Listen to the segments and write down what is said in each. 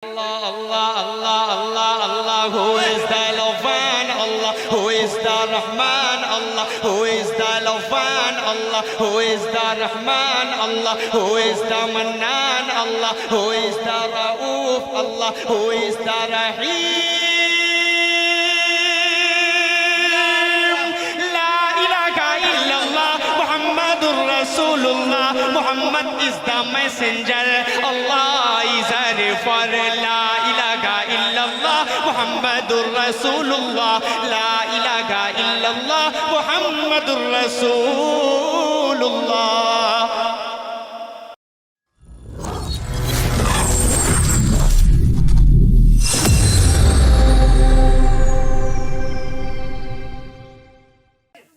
Allah, Allah, Allah, Allah, Allah, who is the Lovan? Allah, who is the Rahman? Allah, who is the Lovan? Allah, who is the Rahman? Allah, who is the Mannan? Allah, who is the Rauf? Allah, who is the Rahim? La ilaha illallah, Muhammadur Rasulullah. Muhammad is the messenger. Allah is a refer. La ilaha illallah, Muhammadur Rasulullah. La ilaha illallah, Muhammadur Rasulullah.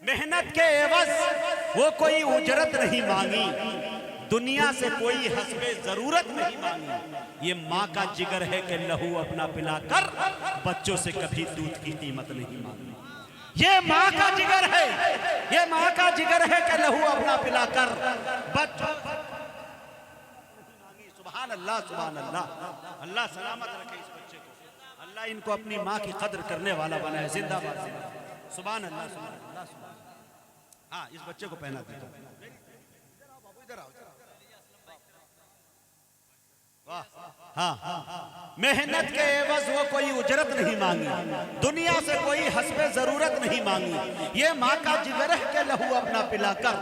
मेहनत के एवज वो कोई उजरत नहीं मांगी, दुनिया से कोई हस्बे जरूरत नहीं मांगी। ये माँ का जिगर है कि लहू अपना पिलाकर बच्चों से कभी दूध की कीमत नहीं मांगी। ये माँ का जिगर है, ये माँ का जिगर है कि लहू अपना पिलाकर बच्चों। सुभान अल्लाह, सुभान अल्लाह। अल्लाह सलामत रखे इस बच्चे को, अल्लाह इनको अपनी माँ की कदर करने वाला बनाए। जिंदाबाद, सुभान अल्लाह, सुभान अल्लाह। हाँ, इस बच्चे को पहना देता हूं। हाँ, मेहनत के एवज वो कोई उजरत नहीं मांगी, दुनिया से कोई हस्बे जरूरत नहीं मांगी। ये माँ का जिगर है के लहू अपना पिलाकर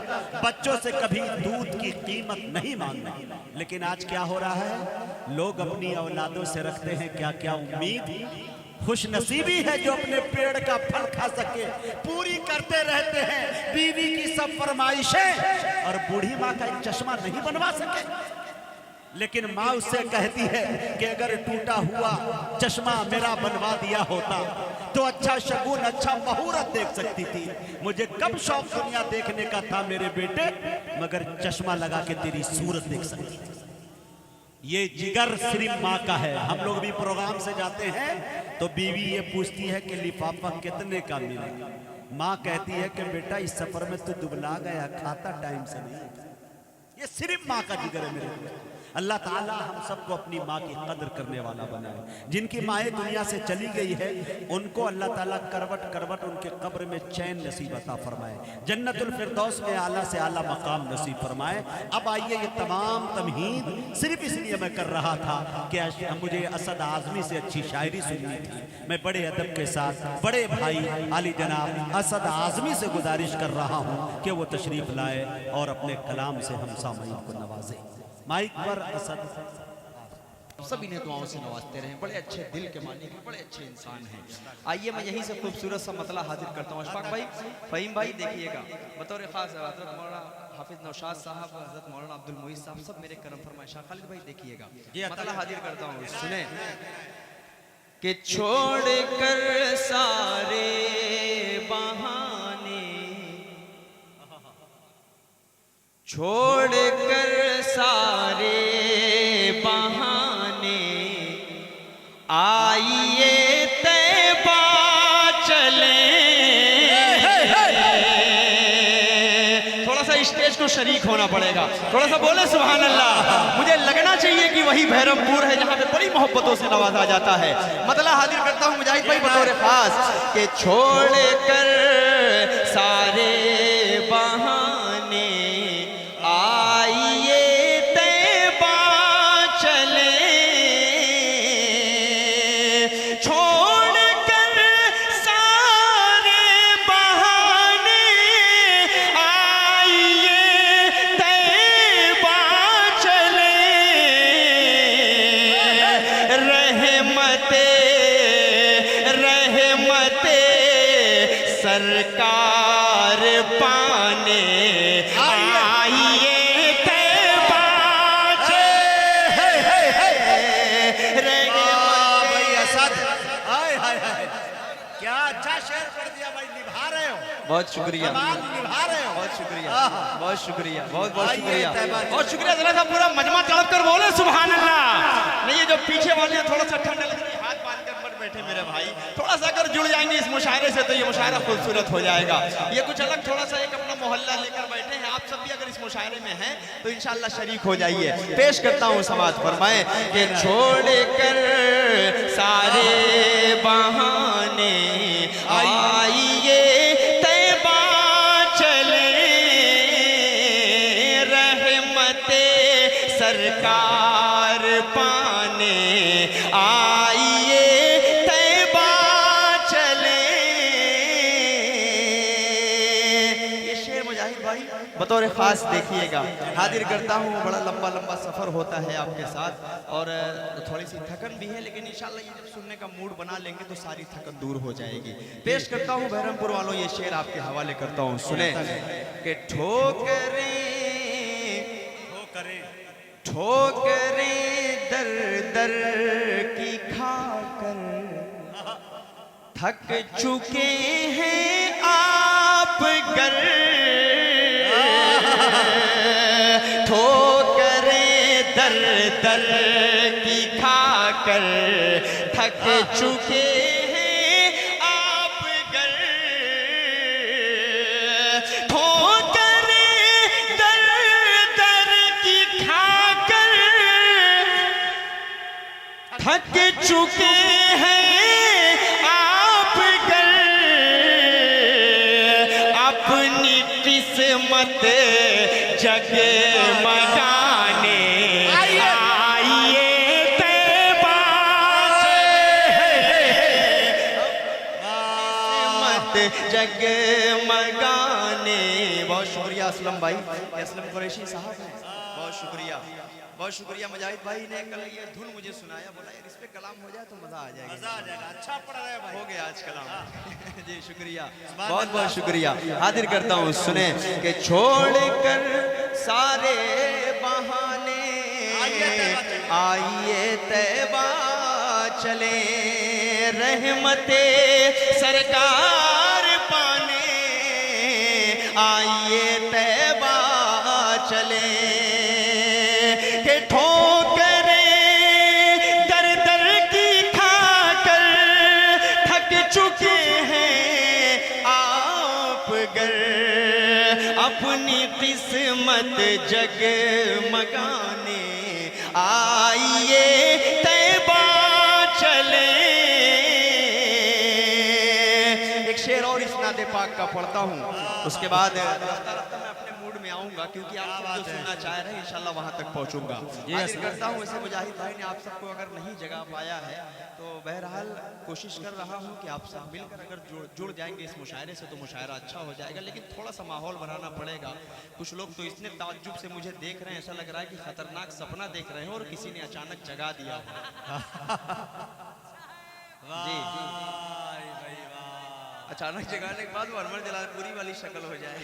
बच्चों से कभी दूध की कीमत नहीं मांगी। लेकिन आज क्या हो रहा है, लोग अपनी औलादों से रखते हैं क्या क्या उम्मीद। खुश नसीबी है जो अपने पेड़ का फल खा सके, पूरी करते रहते हैं बीवी की सब फरमाइशें, और बूढ़ी माँ का एक चश्मा नहीं बनवा सके। लेकिन माँ उससे कहती है कि अगर टूटा हुआ चश्मा मेरा बनवा दिया होता तो अच्छा शगुन, अच्छा मुहूर्त देख सकती थी। मुझे कब शौक दुनिया देखने का था मेरे बेटे, मगर चश्मा लगा के तेरी सूरत देख सकती थी। ये जिगर सिर्फ माँ का है। हम लोग भी प्रोग्राम से जाते हैं तो बीवी ये पूछती है कि लिफाफा कितने का मिलेगा। माँ कहती है कि बेटा इस सफर में तू दुबला गया, खाता टाइम से नहीं। ये सिर्फ माँ का जिगर है मेरे। अल्लाह ताला हम सबको अपनी माँ की कदर करने वाला बनाए। जिनकी माएँ दुनिया से चली गई है उनको अल्लाह ताला करवट करवट उनके कब्र में चैन नसीब अता फरमाए, जन्नतुल फिरदौस में आला से आला मकाम नसीब फरमाए। अब आइए, ये तमाम तमहीद सिर्फ इसलिए मैं कर रहा था कि मुझे असद आज़मी से अच्छी शायरी सुननी थी। मैं बड़े अदब के साथ बड़े भाई आली जनाब असद आज़मी से गुजारिश कर रहा हूँ कि वो तशरीफ लाए और अपने कलाम से हम सामईन को नवाजे। माइक पर असद। सभी ने दुआओं से नवाजते रहे, बड़े अच्छे दिल के मालिक, बड़े अच्छे इंसान हैं। आइए मैं यहीं से खूबसूरत सा मतला हाजिर करता हूँ। अशफाक भाई, फ़हीम भाई, देखिएगा बतौर ख़ास हज़रत मौलाना हाफिज़ नौशाद साहब, हज़रत मौलाना अब्दुल मुईज़ साहब, सब मेरे करम फरमाए। शाह खालिद भाई देखिएगा, मतला हाजिर करता हूँ। सुने कि छोड़ कर सारे बहाने, छोड़ कर सारे बहाने, आइए तैबा चले। थोड़ा सा स्टेज को शरीक होना पड़ेगा, थोड़ा सा बोले सुभान अल्लाह। मुझे लगना चाहिए कि वही भैरमपुर है जहाँ पे बड़ी मोहब्बतों से नवाजा जाता है। मतलब हाजिर करता हूँ मुजाहिद भाई बतौर खास कि छोड़ कर सारे बहाने, आइए तैबा चले। छोड़ कर सारे बहाने, आइए तैबा चले। रहमते रहमते सरकार पाने, क्या अच्छा शेर पढ़ दिया भाई, निभा रहे हो। बहुत शुक्रिया, निभा रहे हो। बहुत शुक्रिया, बहुत शुक्रिया, बहुत बहुत आइए, शुक्रिया, तैयबा बहुत शुक्रिया। जरा सा पूरा मजमा तड़प कर बोले सुभान अल्लाह। नहीं, ये जो पीछे वाले हैं थोड़ा सा ठंडा लग रहा है, हाथ बांध कर मत बैठे मेरे भाई। थोड़ा सा अगर जुड़ जाएंगे इस मुशायरे से तो ये मुशायरा खूबसूरत हो जाएगा। ये कुछ अलग थोड़ा सा एक अपना मोहल्ला लेकर बैठे हैं। आप सब भी अगर इस मुशायरे में हैं तो इंशाअल्लाह शरीक हो जाइए। पेश करता हूँ समाज फरमाए कि छोड़ कर सारे बहाने आइए तैबा चले, रहमते सरकार पाने आइए तैबा चले। ये शेर मुजाहिद भाई बतौर खास देखिएगा, हाजिर करता हूँ। बड़ा लंबा लंबा सफ़र होता है आपके साथ और थोड़ी सी थकन भी है, लेकिन इंशाल्लाह ये जब सुनने का मूड बना लेंगे तो सारी थकन दूर हो जाएगी। पेश करता हूँ बहरमपुर वालों, ये शेर आपके हवाले करता हूँ, सुने कि ठोकरें ठोकरें दर दर की खाकर थक चुके हैं आप गर, ठोकरें दर दर की खाकर थक चुके हैं आप गर, ठोकरें दर दर की खाकर थक चुके हैं आप गर, अपनी किस्मत जगमगाने आइए तैबा चले, जगमगाने। बहुत शुक्रिया असलम भाई, असलम कुरैशी साहब हैं, बहुत शुक्रिया, बहुत शुक्रिया। मुजाहिद भाई ने कल ये धुन मुझे सुनाया, बोला यार इस पे कलाम हो जाए तो मजा आ जाएगा, मजा आ जाएगा। अच्छा पढ़ रहे भाई, हो गया आज कलाम। जी शुक्रिया, बहुत बहुत शुक्रिया। हाजिर करता हूँ, सुने कि छोड़ कर सारे बहाने आइए तैबा चले, रहमते सरकार पाने आइए तैबा चले, के ठोकरें दर दर की खाकर थक चुके हैं आप गर, अपनी किस्मत जगमगाने आइए तैबा चले। एक शेर और इस्नादे पाक का पढ़ता हूँ, उसके बाद रफ्ता रफ्ता मैं अपने मूड में आऊँगा, क्योंकि आप सब जो सुनना चाह रहे हैं इंशाल्लाह वहाँ तक पहुँचूंगा। हाजिर करता हूँ वैसे मुजाहिद भाई ने आप सबको अगर नहीं जगा पाया है तो बहरहाल कोशिश कर रहा हूँ कि आप सब मिलकर अगर जुड़ जाएंगे इस मुशायरे से तो मुशायरा अच्छा हो जाएगा, लेकिन थोड़ा सा माहौल बनाना पड़ेगा। कुछ लोग तो इतने ताज्जुब से मुझे देख रहे हैं, ऐसा लग रहा है कि खतरनाक सपना देख रहे हैं और किसी ने अचानक जगा दिया। जी अचानक जगाने के बाद वो अनवर जलालपुरी वाली शक्ल हो जाए।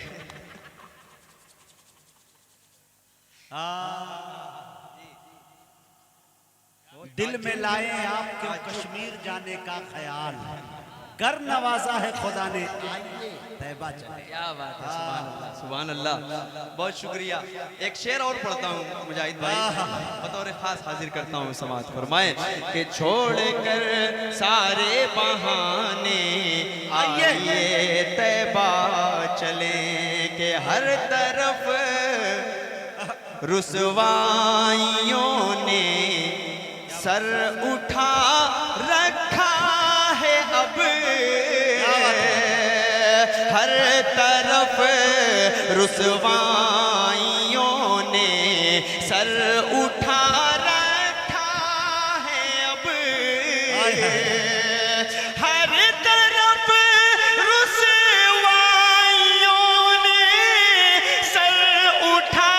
दिल में लाए आप क्यों कश्मीर जाने का ख्याल, कर नवाजा है खुदा ने आइए तैबा चले। क्या बात है, सुभान अल्लाह, सुभान अल्लाह, बहुत शुक्रिया। एक शेर और पढ़ता हूँ मुजाहिद भाई, बतौर खास हाजिर करता हूँ समाज फरमाए कि छोड़ कर सारे बहाने आइए तैबा चले, के हर तरफ रुसवाइयों ने सर उठा रखा है अब, हर तरफ रुसवाइयों ने सर उठा रखा है अब, हर तरफ रुसवाइयों ने सर उठा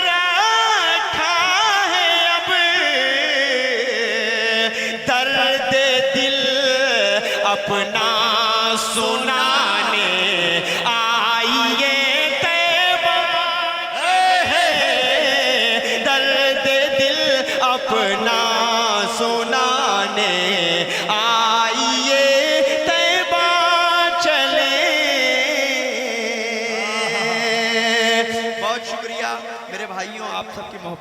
रखा है अब, दर्द दिल अपना सुनाने आइए तैबा, दर्द दिल अपना सुनाने आइए तैबा चले।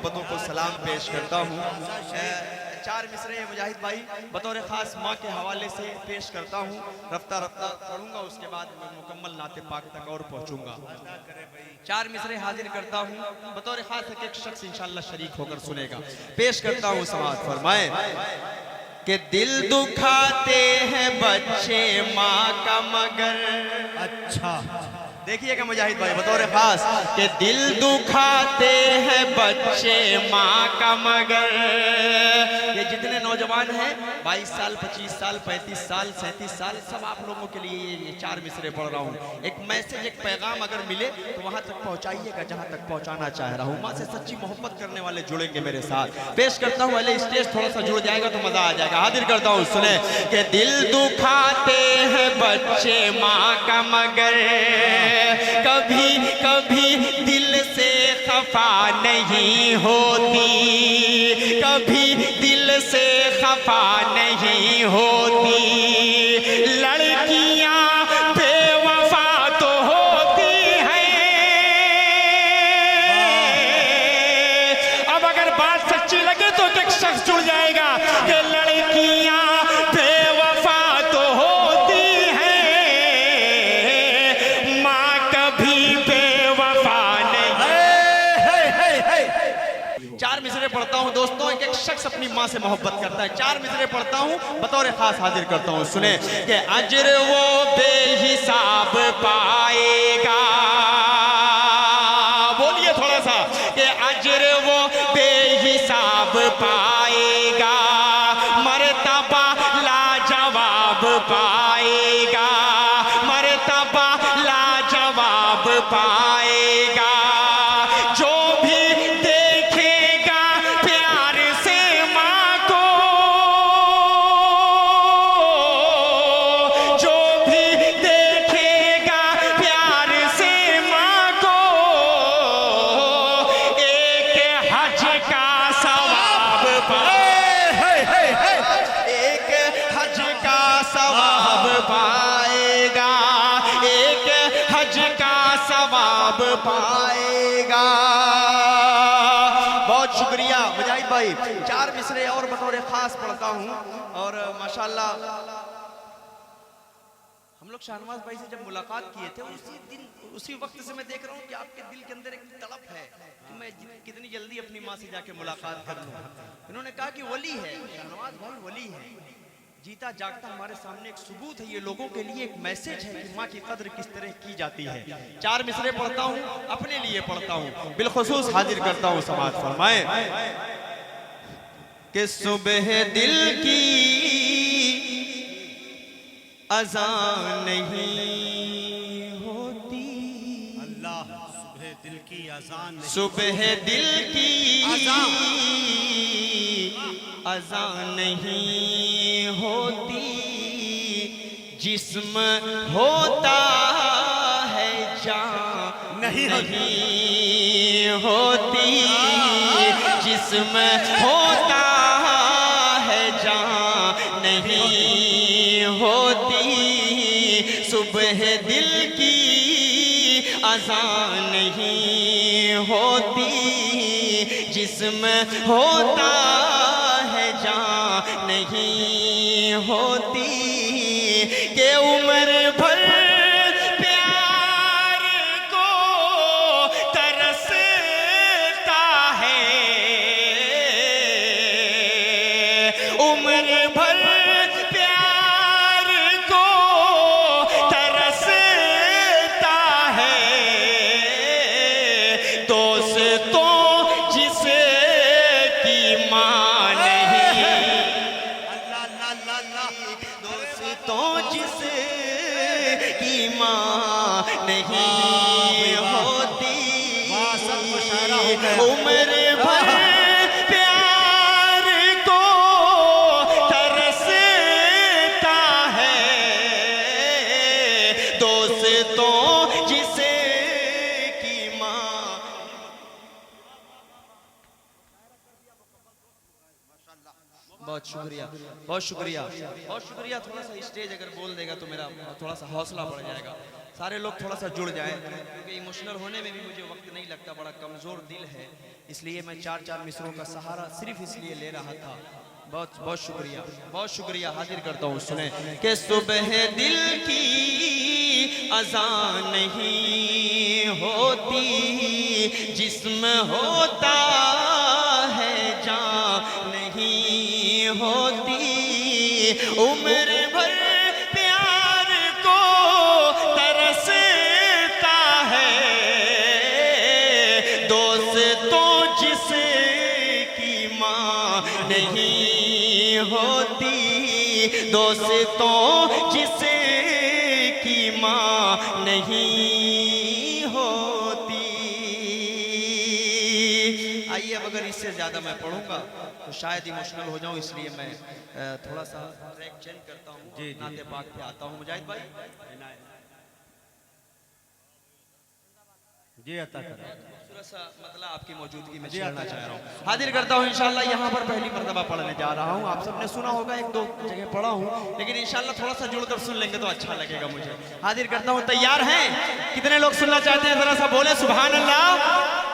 मोहब्बतों को सलाम पेश करता हूँ। चार मिसरे मुजाहिद भाई बतौर ख़ास माँ के हवाले से पेश करता हूँ। रफ्ता रफ्ता पढ़ूंगा, उसके बाद मैं मुकम्मल नाते पाक तक और पहुँचूंगा। चार मिसरे हाजिर करता हूँ, बतौर ख़ास एक शख्स इंशाअल्लाह शरीक होकर सुनेगा। पेश करता हूँ, समाअत फरमाए कि दिल दुखाते हैं बच्चे माँ का मगर। अच्छा देखिएगा मुजाहिद भाई बतौर खास कि दिल दुखाते हैं बच्चे माँ का मगर। ये जितने नौजवान हैं 22 साल 25 साल 35 साल 37 साल सब आप लोगों के लिए ये चार मिसरे पढ़ रहा हूँ। एक मैसेज एक पैगाम अगर मिले तो वहाँ तक पहुँचाइएगा जहाँ तक पहुँचाना चाह रहा हूँ। माँ से सच्ची मोहब्बत करने वाले जुड़ेंगे मेरे साथ। पेश करता हूँ, पहले स्टेज थोड़ा सा जुड़ जाएगा तो मजा आ जाएगा। हाजिर करता हूँ, सुने कि दिल दुखाते हैं बच्चे माँ का मगर, कभी कभी दिल से खफा नहीं होती, कभी दिल से खफा नहीं होती। लड़कियां बेवफा तो होती हैं। अब अगर बात सच्ची लगे तो एक शख्स जुड़ जाएगा कि लड़कियां बेवफा तो होती हैं, माँ कभी बेवफा नहीं। चार मिसरे पढ़ता हूँ दोस्तों, एक एक शख्स अपनी माँ से मोहब्बत करता है। चार मिसरे पढ़ता हूँ, बतौर खास हाजिर करता हूँ, सुने कि अजर वो बेहिसाब पाएगा। बोलिए थोड़ा सा कि अजर वो बेहिसाब पाएगा, मर्तबा लाजवाब पाएगा, मर्तबा लाजवाब पाएगा। जो भी देखेगा प्यार से माँ को, जो भी देखेगा प्यार से माँ को, एक हज का सवाब पाएगा, एक हज का सवाब पाएगा, एक हज का सवाब पाएगा। बहुत शुक्रिया मुजाहिद भाई। चार मिसरे और बतौर खास पढ़ता हूँ और माशाल्लाह हम लोग शाहनवाज भाई से जब मुलाकात किए थे उसी दिन उसी वक्त से मैं देख रहा हूँ कि आपके दिल के अंदर एक तड़प है कि मैं कितनी जल्दी अपनी माँ से जाके मुलाकात कर लूँ। इन्होंने कहा कि वली है, शाहनवाज भाई वली है, जीता जागता हमारे सामने एक सबूत है। ये लोगों के लिए एक मैसेज है कि माँ की कद्र किस तरह की जाती है। चार मिसरे पढ़ता हूँ, अपने लिए पढ़ता हूँ, बिलखुसूस हाजिर करता हूँ, समाअत फरमाए कि सुबह दिल की अज़ान नहीं होती, अल्लाह सुबह दिल की अज़ान नहीं, सुबह दिल की अज़ान नहीं होती, जिस्म होता है जान नहीं होती, जिस्म होता है जान नहीं होती। सुबह दिल की अज़ान नहीं होती, जिस्म होता है जान नहीं होती। के उम्र भर प्यार को तरसता है, उम्र भर प्यार को तरसता है। दोस्तों जिसे की माँ नहीं, दोस्तों जिसे की माँ नहीं होती, उम्र भर प्यार को तरसता है। दोस्तों जिसे की माँ, बहुत शुक्रिया। शुक्रिया, बहुत शुक्रिया, बहुत शुक्रिया। थोड़ा सा स्टेज अगर बोल देगा तो मेरा थोड़ा सा हौसला बढ़ जाएगा, सारे लोग थोड़ा सा जुड़ जाएं, क्योंकि इमोशनल होने में भी मुझे वक्त नहीं लगता, बड़ा कमज़ोर दिल है, इसलिए मैं 4-4 मिसरों का सहारा सिर्फ इसलिए ले रहा था। बहुत बहुत शुक्रिया, बहुत शुक्रिया। हाजिर करता हूँ, सुने कि सुबह दिल की अज़ान नहीं होती, जिस्म होता है जान नहीं होती, उम्र भर प्यार को तरसता है, दोस्तों जिसकी माँ नहीं होती, दोस्तों जिसकी माँ नहीं होती। आइए, अब अगर इससे ज़्यादा मैं पढ़ूंगा तो शायद इमोशनल हो जाऊं, इसलिए मैं थोड़ा सा ट्रैक चेंज करता हूँ, नाते पाक पे आता हूँ। मुजाहिद भाई जी अता करें। खूबसूरत सा मतलब आपकी मौजूदगी में छेड़ना चाह रहा हूँ। हाजिर करता हूँ इंशाल्लाह, यहाँ पर पहली मर्तबा पढ़ने जा रहा हूँ। आप सबने सुना होगा, 1-2 जगह पढ़ा हूँ, लेकिन इंशाल्लाह थोड़ा सा जुड़कर सुन लेंगे तो अच्छा लगेगा मुझे। हाजिर करता हूँ, तैयार हैं? कितने लोग सुनना चाहते हैं? जरा सा बोले सुभान अल्लाह।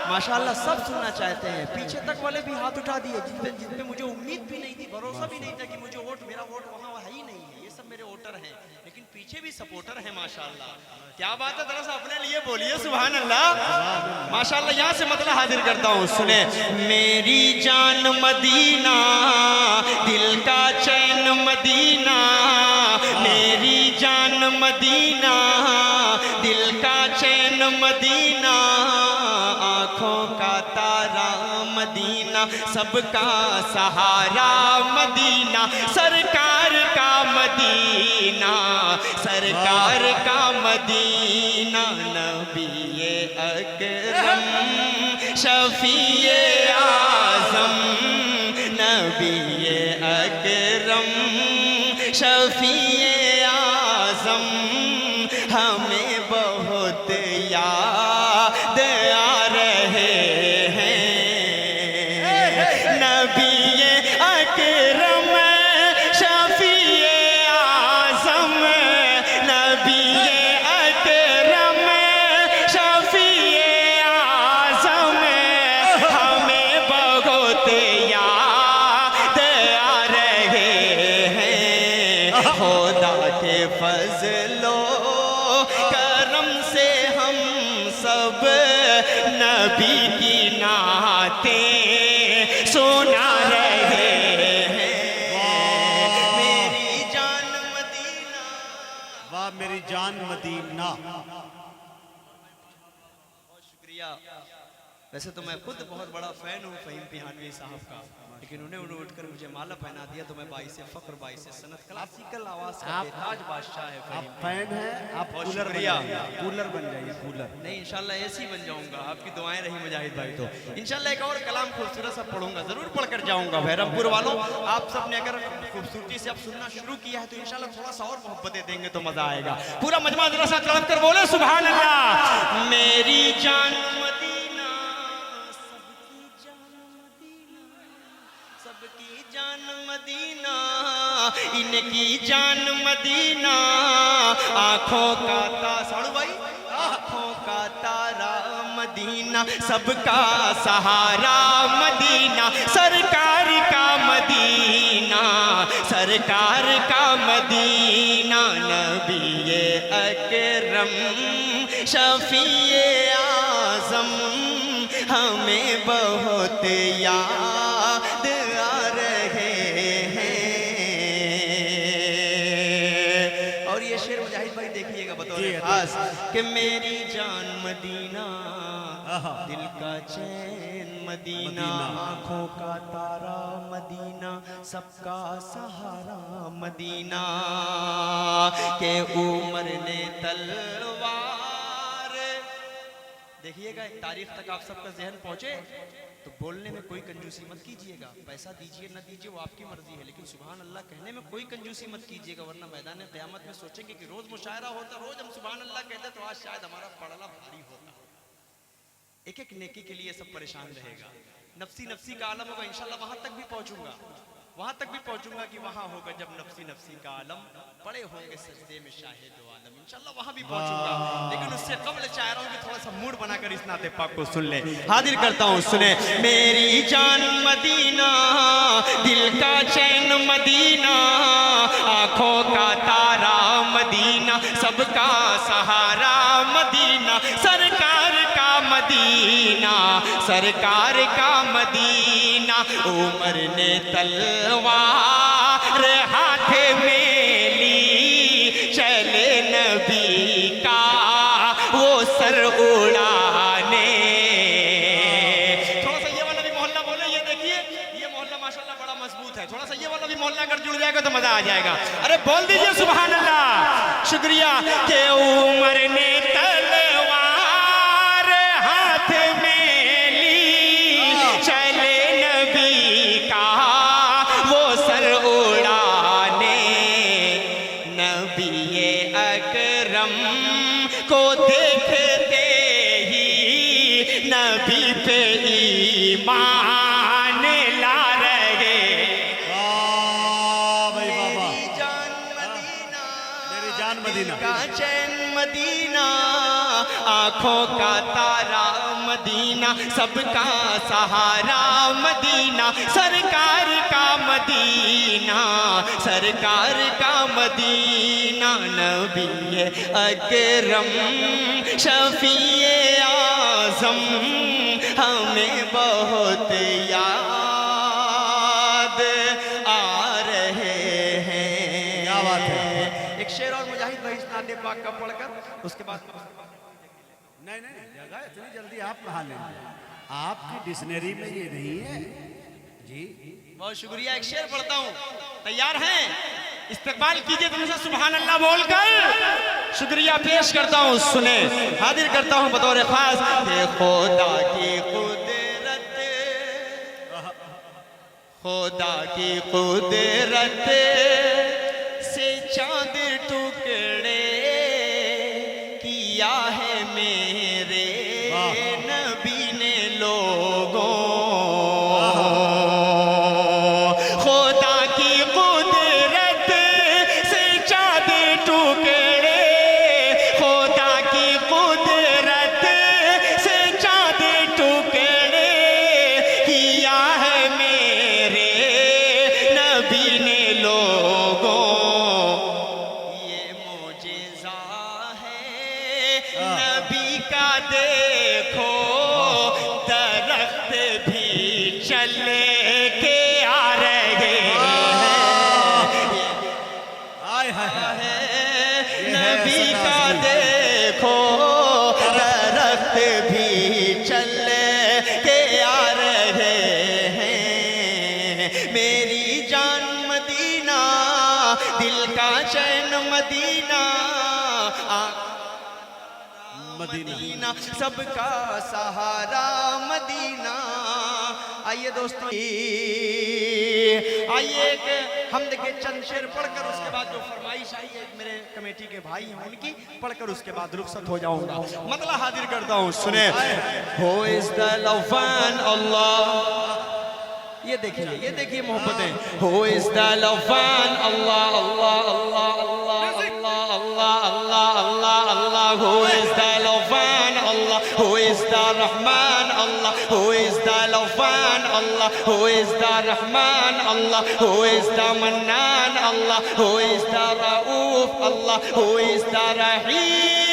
माशाल्लाह, सब सुनना चाहते हैं। पीछे तक वाले भी हाथ उठा दिए, जिन पे मुझे उम्मीद भी नहीं थी, भरोसा भी नहीं था कि मुझे वोट, मेरा वोट वहाँ है ही नहीं है, ये सब मेरे वोटर हैं, लेकिन पीछे भी सपोर्टर हैं माशाल्लाह। क्या बात है, जरा सा अपने लिए बोलिए सुभान अल्लाह। माशाल्लाह, यहाँ से मतलब हाजिर करता हूँ, सुने। मेरी जान मदीना, दिल का चैन मदीना, मेरी जान मदीना, दिल का चैन मदीना, आँखों का तारा मदीना, सबका सहारा मदीना, सरकार का मदीना, सरकार का मदीना, नबी अकरम शफीए आज़म, नबी अकरम शफीए आज़म, हमें बहुत याद आ रहे हैं, नबी अकरम शफीए आज़म, नबी अकरम शफीए आज़म, हमें बहुत याद आ रहे हैं, खुदा के फजलो करम से हम सब नबी की नाते सुना रहे हैं। मेरी जान मदीना, वाह मेरी जान मदीना। बहुत शुक्रिया। वैसे तो मैं खुद बहुत बड़ा फैन हूँ फहीम पिहानवी साहब का, लेकिन उन्हें उठकर मुझे माला पहना दिया तो मैं बाईस फख्र, बाईस सनत, क्लासिकल आवाज का बेताज बादशाह है आप फहीम। फैन हैं, आप बहुत कूलर बन शुक्रिया। जाइए, कूलर बन जाइए, कूलर। नहीं, इंशाल्लाह ऐसे ही बन जाऊंगा, आपकी दुआएं रही मुजाहिद भाई तो इंशाल्लाह एक और कलाम खूबसूरत सा पढ़ूंगा, जरूर पढ़कर जाऊंगा। भैरमपुर वालों, आप सबने अगर खूबसूरती से अब सुनना शुरू किया है तो इंशाल्लाह थोड़ा सा और मोहब्बतें देंगे तो मजा आएगा। पूरा मजमा जरा सा तड़प कर बोले सुभान अल्लाह। मेरी जान मदीना, सबकी जान मदीना, इनकी जान मदीना, आंखों का तारा भाई, आंखों का तारा मदीना, सबका सहारा मदीना, सरकार का मदीना, सरकार का मदीना, नबी अकरम शफीए आज़म, हमें बहुत याद आ रहे हैं। और ये शेर मुजाहिद भाई देखिएगा बतौर खास कि मेरी जान मदीना, दिल का चैन मदीना, आँखों का तारा मदीना, सबका सहारा मदीना, के उमर ने तलवार। देखिएगा, एक तारीख तक आप सबका जहन पहुंचे तो बोलने में कोई कंजूसी मत कीजिएगा, पैसा दीजिए ना दीजिए वो आपकी मर्जी है, लेकिन सुभान अल्लाह कहने में कोई कंजूसी मत कीजिएगा, वरना मैदान क़यामत में सोचेंगे कि रोज मुशायरा होता, रोज हम सुभान अल्लाह कहते तो आज शायद हमारा पड़ला भारी होता। एक एक नेकी के लिए सब परेशान रहेगा, नफसी नफसी का आलम होगा, इंशाल्लाह वहां तक भी पहुंचूंगा, वहां तक भी पहुंचूंगा कि वहां होगा जब नफसी नफसी का आलम, पड़े होंगे सजदे में शाहिद आलम, इंशाल्लाह वहां भी पहुंचूंगा। लेकिन उससे कबल चाह रहा हूं कि थोड़ा सा मूड बनाकर इस नाते पाक को सुन ले। हाजिर करता हूं, सुने। मेरी जान मदीना, दिल का चैन मदीना, आंखों का तारा मदीना, सबका सहारा मदीना, सरकार का मदीना, सरकार का मदीना। उमर ने तलवार हाथ में ली, चले नबी का वो सर उड़ाने। थोड़ा सा ये वाला भी मोहल्ला बोले, ये देखिए ये मोहल्ला माशाल्लाह बड़ा मजबूत है। थोड़ा सा ये वाला भी मोहल्ला अगर जुड़ जाएगा तो मजा आ जाएगा। अरे बोल दीजिए सुभान अल्लाह। शुक्रिया के उमर ने तलवार हाथ में ली, चले नबी का वो सर उड़ाने। नबी अकरम को देखते ही नबी पे ईमान ला रहे। वाह भाई वाह वाह। मेरी जान मदीना, मेरी जान मदीना, का चैन मदीना, आंखों का तारा मदीना, सबका सहारा मदीना, सरकार का मदीना, सरकार का मदीना। नबी अकरम शफीए आज़म हमें बहुत याद आ रहे हैं। क्या बात है। एक शेर और मुजाहिद भाई इस नाते पाक का पढ़कर उसके बाद नहीं नहीं, जगह इतनी जल्दी आप कहाँ लेंगे? आपकी डिक्शनरी में ये नहीं है जी। बहुत शुक्रिया। एक शेर पढ़ता हूँ, तैयार हैं? इस्तकबाल कीजिए तुमसे सुभान अल्लाह बोलकर। शुक्रिया पेश करता हूँ, सुने। हाजिर करता हूँ बतौर खास कि खुदा की कुदरत, खुदा की कुदरत से चांद टुकड़े किया है मेरे नबी ने लोगों। खुदा की कुदरत से चांद टुकड़े, खुदा की कुदरत से चांद टुकड़े किया है मेरे नबी ने लोगों। ये मोजेज़ा है नबी का, देखो दरख्त भी चल के आ रहे हाय हाय हाय। हैं। नबी का देखो दरख्त भी चल के आ रहे हैं। मेरी जान मदीना, दिल का चैन मदीना, मदीना, सबका सहारा मदीना। आइए दोस्तों, आइए एक हम देखिए चंद शेर पढ़कर उसके बाद जो फरमाइश आई है मेरे कमेटी के भाई हैं उनकी पढ़कर उसके बाद रुखसत हो जाऊंगा। मतलब हाजिर करता हूँ, सुने। Who is the Lawfan Allah? ये देखिए Mohabbatein. Who is the Lawfan Allah Allah Allah Allah Allah Allah Allah Allah Allah। Who is the Lawfan Allah? Who is the Rahman Allah? Who is the Lawfan Allah? Who is the Rahman Allah? Who is the Mannan Allah? Who is the Rauf Allah? Who is the Rahim?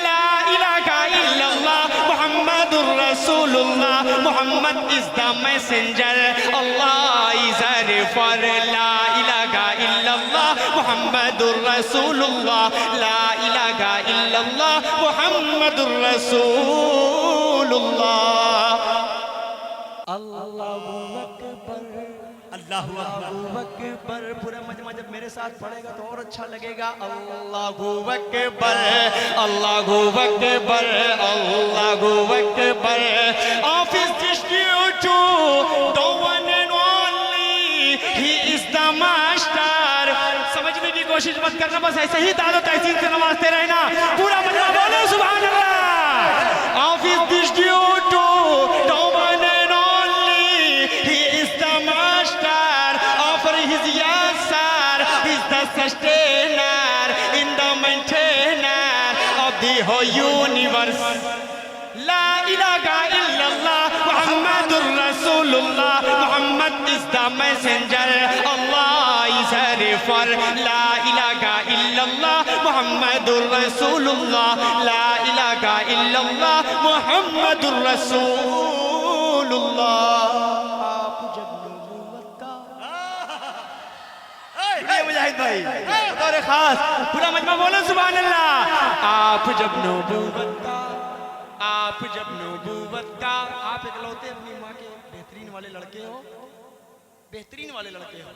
La ilaha illallah Muhammadur Rasulullah. Muhammad is the messenger. Allah is a referrer. La ilaha illallah Muhammadur Rasulullah. La ilaha illallah Muhammadur Rasulullah. Allahu Akbar, अल्लाहु अकबर। अल्लाहु अकबर। पूरा मजमा जब मेरे साथ पढ़ेगा तो और अच्छा लगेगा। अल्लाहु अकबर, अल्लाहु अकबर, अल्लाहु Akbar. Of his distribution to the one and only, he is the master. समझने की कोशिश मत करना, बस ऐसे ही दादो तहसीन से नवाजते रहना। पूरा मजमा बोलो सुभान अल्लाह। Of his distribution to the one and only, sustainer, in the maintainer of the whole universe. La ilaha illallah, Muhammadur Rasulullah, Muhammad is the messenger, Allah is a refer. La ilaha illallah, Muhammadur Rasulullah, La ilaha illallah, Muhammadur Rasulullah. मुजाहिद भाई और खास पूरा मजमा बोलो सुभान अल्लाह। आप जब नबूवत का आप इकलौते अपनी माँ के बेहतरीन वाले लड़के हो, बेहतरीन वाले लड़के हो।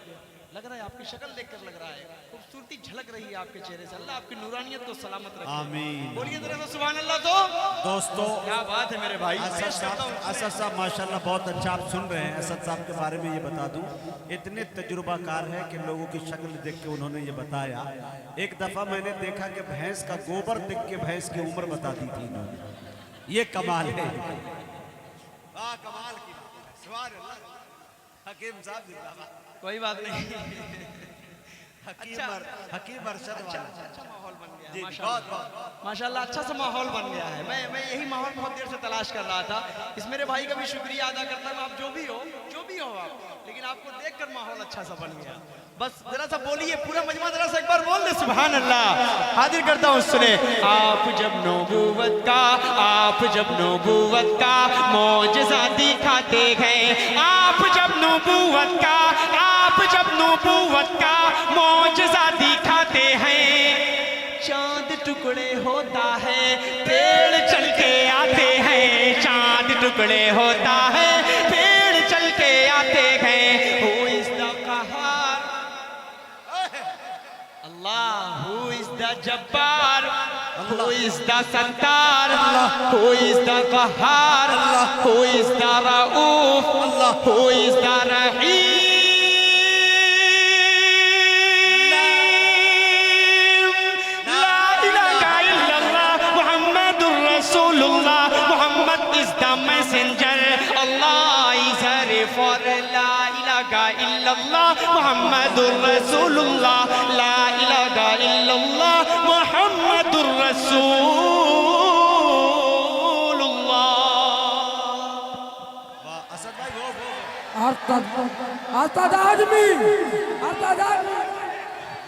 लग रहा है आपकी शक्ल देखकर लग रहा है, खूबसूरती झलक रही है आपके चेहरे से। अल्लाह आपकी नूरानियत को सलामत रखे। आमीन। बोलिए जरा सा सुभान अल्लाह। तो दोस्तों क्या बात है मेरे भाई। असद साहब माशाल्लाह बहुत अच्छा आप सुन रहे हैं। असद साहब के बारे में ये बता दूं, इतने तजुर्बाकार है कि लोगों की शक्ल देख के उन्होंने ये बताया। एक दफा मैंने देखा कि भैंस का गोबर देख के भैंस की उम्र बता दी थी इन्होंने। ये कमाल है, कमाल की सुभान अल्लाह। हकीम साहब जिंदाबाद। कोई बात नहीं। हकीम अरशद वाला अच्छा माहौल बन गया जी, है बहुत माशाल्लाह। अच्छा सा माहौल बन गया है। मैं यही माहौल बहुत देर से तलाश कर रहा था। इस मेरे भाई का भी शुक्रिया अदा करता हूँ। आप जो भी हो आप, लेकिन आपको देखकर माहौल अच्छा सा बन गया। बस जरा सा बोलिए पूरा मजमा, जरा सा एक बार बोल दे सुभान अल्लाह। हाजिर करता हूँ सुने। आप जब नबूवत का मौजज़ा दिखाते हैं, आप जब नबूवत का मौजज़ा दिखाते हैं, चांद टुकड़े होता है, पेड़ चल के आते हैं, चांद टुकड़े होता है, पेड़ चल के आते हैं। Who is the qahar? Allah. Who is the jabbar? Who is the sattar? Who is the qahar? Who is the rauf? Who is the rahim? Muhammad is the messenger, Allah is a refer. La ilaha illallah, Muhammadur Rasulullah, La ilaha illallah, Muhammadur Rasulullah. Asad भाई वो अरतद आदमी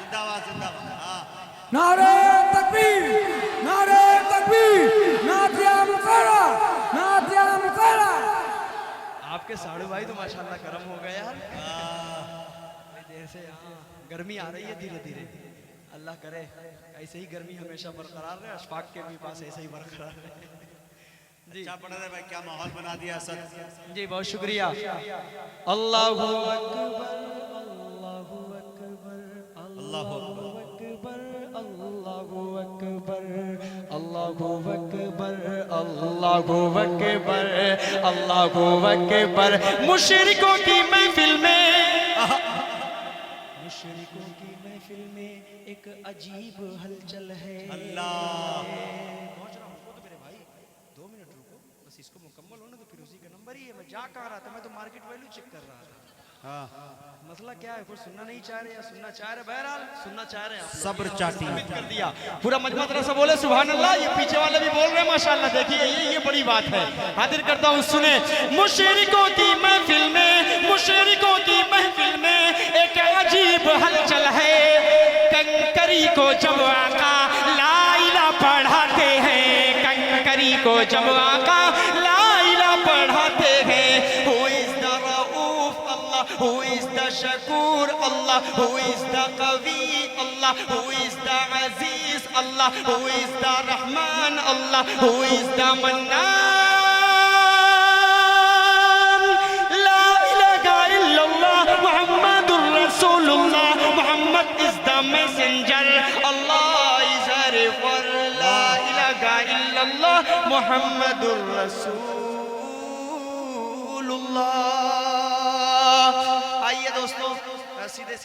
जिंदाबाद जिंदाबाद। हाँ नारे तकबीर नातिया मुकरा। आपके साड़ू भाई तो माशाल्लाह गर्म हो गए यार। देर से यहाँ गर्मी आ रही है धीरे धीरे। अल्लाह करे ऐसे ही गर्मी हमेशा बरकरार रहे, अशफाक के भी पास ऐसे ही बरकरार रहे। जी अच्छा पढ़ रहे भाई, क्या माहौल बना दिया असद। जी बहुत शुक्रिया। Allahu अल्लाह Allahu Akbar। मुशरिकों की महफिल में एक अजीब हलचल है। अल्लाह पहुंच रहा हूं तो मेरे भाई 2 मिनट रुको, बस इसको मुकम्मल होने तो फिर उसी का नंबर ही है। मैं जा कहाँ रहा था, मैं तो मार्केट वैल्यू चेक कर रहा था। हाँ मसला क्या है, कुछ सुनना नहीं चाह रहे या सुनना चाह रहे? बहरहाल सुनना चाह रहे हैं आप लोग। सब्र चाटी कर दिया पूरा मजमा तरह से बोले सुभान अल्लाह। ये पीछे वाले भी बोल रहे हैं माशाअल्लाह। देखिए ये बड़ी बात है। हाजिर करता हूँ सुने। मुशरिकों की महफिल में एक अजीब हलचल है। कंकरी को जब आका ला इलाहा पढ़ाते हैं, कंकरी को जब आका ला इलाहा पढ़ाते हैं। Who is the Rauf? Allah. Who is the Shakur? Allah. Who is the Qawi? Allah. Who is the Aziz? Allah. Who is the Rahman? Allah. Who is the Mannan? La ilaha illallah, Muhammadur Rasulullah, Muhammad is the messenger, Allah is a refer. La ilaha illallah, Muhammadur Rasulullah. आइए दोस्तों सीधे